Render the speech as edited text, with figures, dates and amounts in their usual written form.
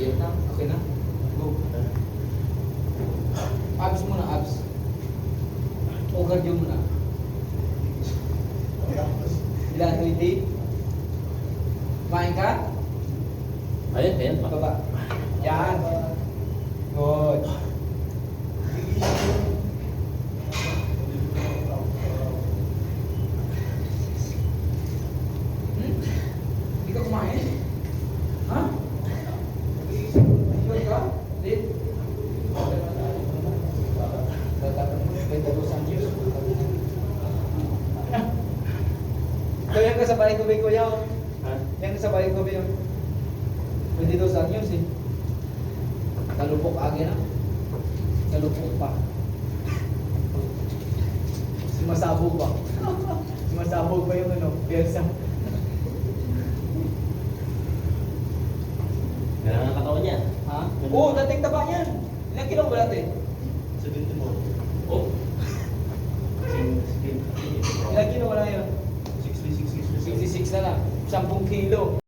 Diyan na. Okay na. Go. Abs muna, abs. O cardio muna. Ilan? 20? Kumain ka? Ayun, ayun. Baba. Yan. Good. Hindi ka kumain? Ha? Sure ka? Hindi? Kaya ka sa bahay ko ba kuya? Ha? Yan sa bahay ko ba yun? 22 anyos eh. Kalupok agi na. Kalupok pa. Sumasabog pa. Sumasabog pa yung ano, pyesa. Ganun ang katawan niya. Ha? Oo, dating taba yan. Ilang kilo ba dati? 74. Oh. Ilang kilo wala yun? 66. 66 na lang. 10 kilo.